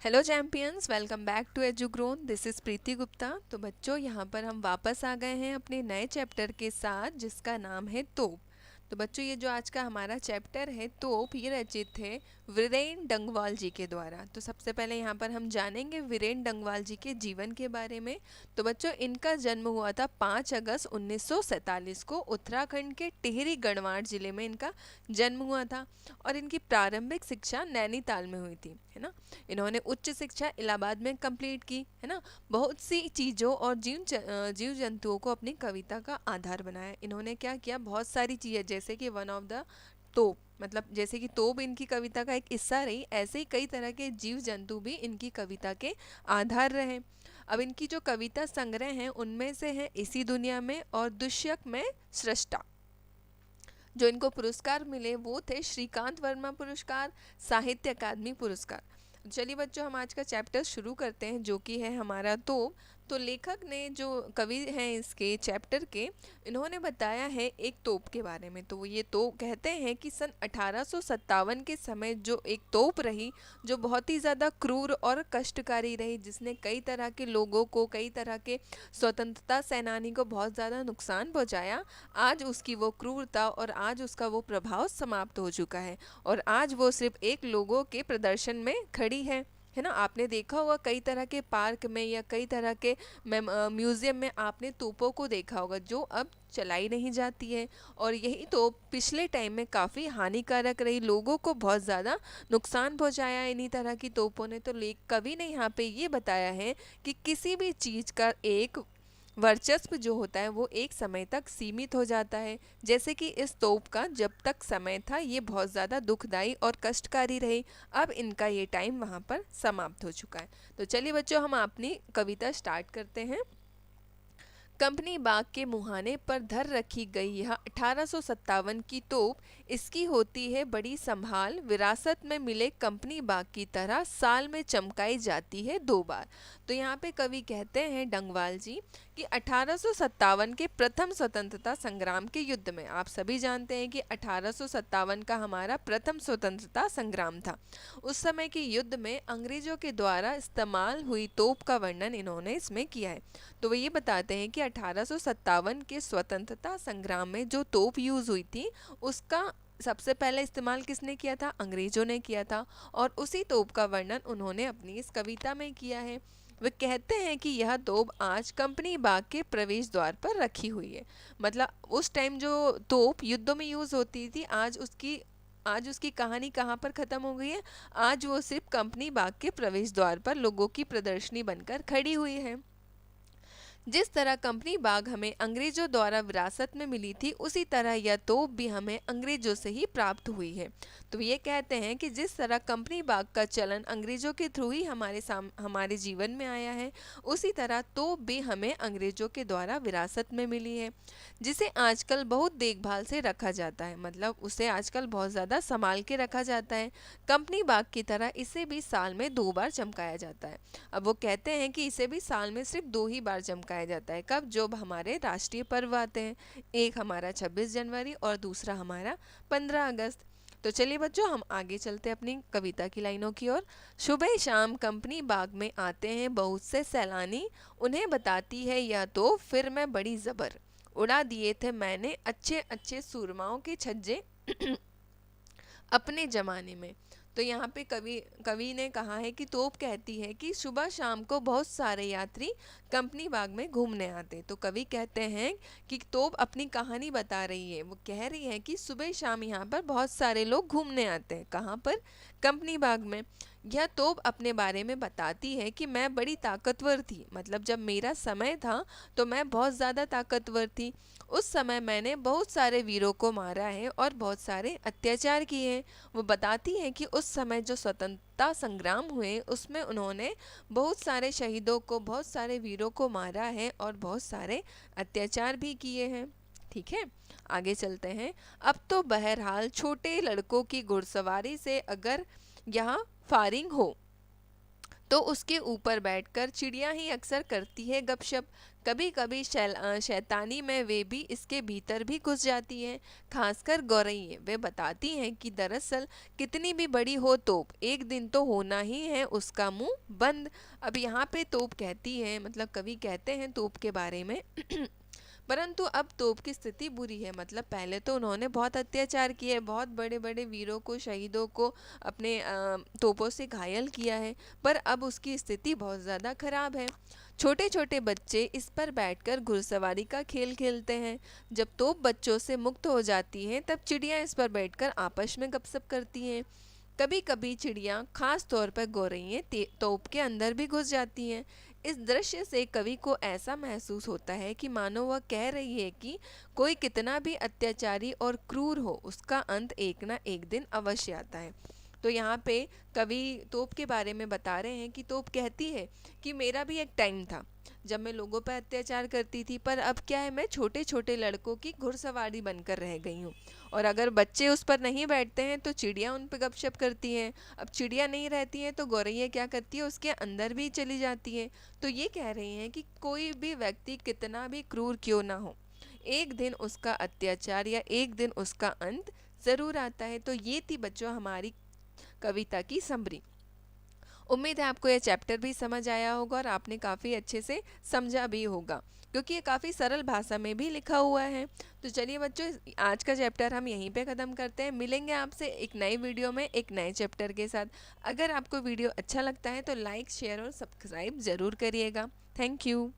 Hello champions, welcome back to Edugrown. This is Preeti Gupta. तो बच्चों, यहाँ पर हम वापस आ गए हैं अपने नए चैप्टर के साथ जिसका नाम है तोप। तो बच्चों, ये जो आज का हमारा चैप्टर है तोप, ये रचित है वीरेन डंगवाल जी के द्वारा। तो सबसे पहले यहाँ पर हम जानेंगे वीरेन डंगवाल जी के जीवन के बारे में। तो बच्चों, इनका जन्म हुआ था 5 अगस्त 1947 को। उत्तराखंड के टिहरी गढ़वाल जिले में इनका जन्म हुआ था और इनकी प्रारंभिक शिक्षा नैनीताल में हुई थी, है ना। इन्होंने उच्च शिक्षा इलाहाबाद में कंप्लीट की, है ना। बहुत सी चीज़ों और जीव जंतुओं को अपनी कविता का आधार बनाया। इन्होंने क्या किया, बहुत सारी चीज़ें, जैसे कि वन ऑफ द तोप, मतलब जैसे कि तोप इनकी कविता का एक हिस्सा रही, ऐसे ही कई तरह के जीव जंतु भी इनकी कविता के आधार रहे। अब इनकी जो कविता संग्रह हैं उनमें से है इसी दुनिया में और दुष्यक में सृष्टा। जो इनको पुरस्कार मिले वो थे श्रीकांत वर्मा पुरस्कार, साहित्य अकादमी पुरस्कार। चलिए बच्चों, हम आज का चैप्टर शुरू करते हैं जो कि है हमारा तो लेखक ने, जो कवि हैं इसके चैप्टर के, इन्होंने बताया है एक तोप के बारे में। तो वो ये तोप कहते हैं कि सन 1857 के समय जो एक तोप रही, जो बहुत ही ज़्यादा क्रूर और कष्टकारी रही, जिसने कई तरह के लोगों को, कई तरह के स्वतंत्रता सेनानी को बहुत ज़्यादा नुकसान पहुंचाया। आज उसकी वो क्रूरता और आज उसका वो प्रभाव समाप्त हो चुका है और आज वो सिर्फ एक लोगों के प्रदर्शन में खड़ी है ना। आपने देखा होगा कई तरह के पार्क में या कई तरह के म्यूज़ियम में आपने तोपों को देखा होगा जो अब चलाई नहीं जाती है। और यही तोप पिछले टाइम में काफ़ी हानिकारक रही, लोगों को बहुत ज़्यादा नुकसान पहुंचाया इन्हीं तरह की तोपों ने। तो लेख कवि ने यहाँ पे ये बताया है कि किसी भी चीज़ का एक वर्चस्व जो होता है वो एक समय तक सीमित हो जाता है। जैसे कि इस तोप का जब तक समय था ये बहुत ज़्यादा दुखदाई और कष्टकारी रही, अब इनका ये टाइम वहाँ पर समाप्त हो चुका है। तो चलिए बच्चों, हम अपनी कविता स्टार्ट करते हैं। कंपनी बाग के मुहाने पर धर रखी गई यह 1857 की तोप, इसकी होती है बड़ी संभाल, विरासत में मिले कंपनी बाग की तरह साल में चमकाई जाती है 2 बार। तो यहाँ पे कवि कहते हैं डंगवाल जी कि 1857 के प्रथम स्वतंत्रता संग्राम के युद्ध में, आप सभी जानते हैं कि 1857 का हमारा प्रथम स्वतंत्रता संग्राम था। उस समय के युद्ध में अंग्रेजों के द्वारा इस्तेमाल हुई तोप का वर्णन इन्होंने इसमें किया है। तो वो ये बताते हैं कि 1857 के स्वतंत्रता संग्राम में जो तोप यूज़ हुई थी उसका सबसे पहले इस्तेमाल किसने किया था, अंग्रेजों ने किया था। और उसी तोप का वर्णन उन्होंने अपनी इस कविता में किया है। वे कहते हैं कि यह तोप आज कंपनी बाग के प्रवेश द्वार पर रखी हुई है। मतलब उस टाइम जो तोप युद्धों में यूज़ होती थी, आज उसकी कहानी कहाँ पर ख़त्म हो गई है, आज वो सिर्फ कंपनी बाग के प्रवेश द्वार पर लोगों की प्रदर्शनी बनकर खड़ी हुई है। जिस तरह कंपनी बाग हमें अंग्रेजों द्वारा विरासत में मिली थी, उसी तरह यह तोप भी हमें अंग्रेजों से ही प्राप्त हुई है। तो ये कहते हैं कि जिस तरह कंपनी बाग का चलन अंग्रेजों के थ्रू ही हमारे जीवन में आया है, उसी तरह तोप भी हमें अंग्रेजों के द्वारा विरासत में मिली है, जिसे आजकल बहुत देखभाल से रखा जाता है। मतलब उसे आजकल बहुत ज़्यादा संभाल के रखा जाता है। कंपनी बाग की तरह इसे भी साल में 2 बार चमकाया जाता है। अब वो कहते हैं कि इसे भी साल में सिर्फ 2 ही बार चमकाया जाता है। कब? जब हमारे राष्ट्रीय पर्व आते हैं, एक हमारा 26 जनवरी और दूसरा हमारा 15 अगस्त। तो चलिए बच्चों, हम आगे चलते हैं अपनी कविता की लाइनों की ओर। सुबह शाम कंपनी बाग में आते हैं बहुत से सैलानी, उन्हें बताती है यह तो फिर मैं बड़ी जबर, उड़ा दिए थे मैंने अच्छे अच्छे सूरमाओं के छज्जे अपने ज़माने में। तो यहाँ पे कवि ने कहा है कि तोप कहती है कि सुबह शाम को बहुत सारे यात्री कंपनी बाग में घूमने आते। तो कवि कहते हैं कि तोप अपनी कहानी बता रही है। वो कह रही है कि सुबह शाम यहाँ पर बहुत सारे लोग घूमने आते हैं। कहाँ पर? कंपनी बाग में। यह तोप अपने बारे में बताती है कि मैं बड़ी ताकतवर थी। मतलब जब मेरा समय था तो मैं बहुत ज़्यादा ताकतवर थी। उस समय मैंने बहुत सारे वीरों को मारा है और बहुत सारे अत्याचार किए हैं। वो बताती है कि उस समय जो स्वतंत्रता संग्राम हुए उसमें उन्होंने बहुत सारे शहीदों को, बहुत सारे वीरों को मारा है और बहुत सारे अत्याचार भी किए हैं। ठीक है, आगे चलते हैं। अब तो बहरहाल छोटे लड़कों की घुड़सवारी से अगर यहाँ फायरिंग हो तो उसके ऊपर बैठकर चिड़िया ही अक्सर करती है गपशप। कभी कभी शैतानी में वे भी इसके भीतर भी घुस जाती हैं। खासकर गौरैया वे बताती हैं कि दरअसल कितनी भी बड़ी हो तोप, एक दिन तो होना ही है उसका मुंह बंद। अब यहाँ पे तोप कहती है, मतलब कवि कहते हैं तोप के बारे में परंतु अब तोप की स्थिति बुरी है। मतलब पहले तो उन्होंने बहुत अत्याचार किए, बहुत बड़े बड़े वीरों को, शहीदों को अपने तोपों से घायल किया है, पर अब उसकी स्थिति बहुत ज़्यादा खराब है। छोटे छोटे बच्चे इस पर बैठकर घुड़सवारी का खेल खेलते हैं। जब तोप बच्चों से मुक्त हो जाती हैं तब चिड़िया इस पर बैठकर आपस में गपशप करती हैं। कभी कभी चिड़िया, खास तौर पर गौरैया, तोप के अंदर भी घुस जाती हैं। इस दृश्य से कवि को ऐसा महसूस होता है कि मानो वह कह रही है कि कोई कितना भी अत्याचारी और क्रूर हो, उसका अंत एक ना एक दिन अवश्य आता है। तो यहाँ पे कवि तोप के बारे में बता रहे हैं कि तोप कहती है कि मेरा भी एक टाइम था जब मैं लोगों पर अत्याचार करती थी, पर अब क्या है, मैं छोटे छोटे लड़कों की घुड़सवारी बनकर रह गई हूँ। और अगर बच्चे उस पर नहीं बैठते हैं तो चिड़िया उन पर गपशप करती हैं। अब चिड़िया नहीं रहती है तो गौरैया क्या करती है, उसके अंदर भी चली जाती है। तो ये कह रही हैं कि कोई भी व्यक्ति कितना भी क्रूर क्यों ना हो, एक दिन उसका अत्याचार या एक दिन उसका अंत ज़रूर आता है। तो ये थी बच्चों हमारी कविता की समरी। उम्मीद है आपको यह चैप्टर भी समझ आया होगा और आपने काफ़ी अच्छे से समझा भी होगा, क्योंकि ये काफ़ी सरल भाषा में भी लिखा हुआ है। तो चलिए बच्चों, आज का चैप्टर हम यहीं पे ख़त्म करते हैं। मिलेंगे आपसे एक नई वीडियो में एक नए चैप्टर के साथ। अगर आपको वीडियो अच्छा लगता है तो लाइक, शेयर और सब्सक्राइब ज़रूर करिएगा। Thank you.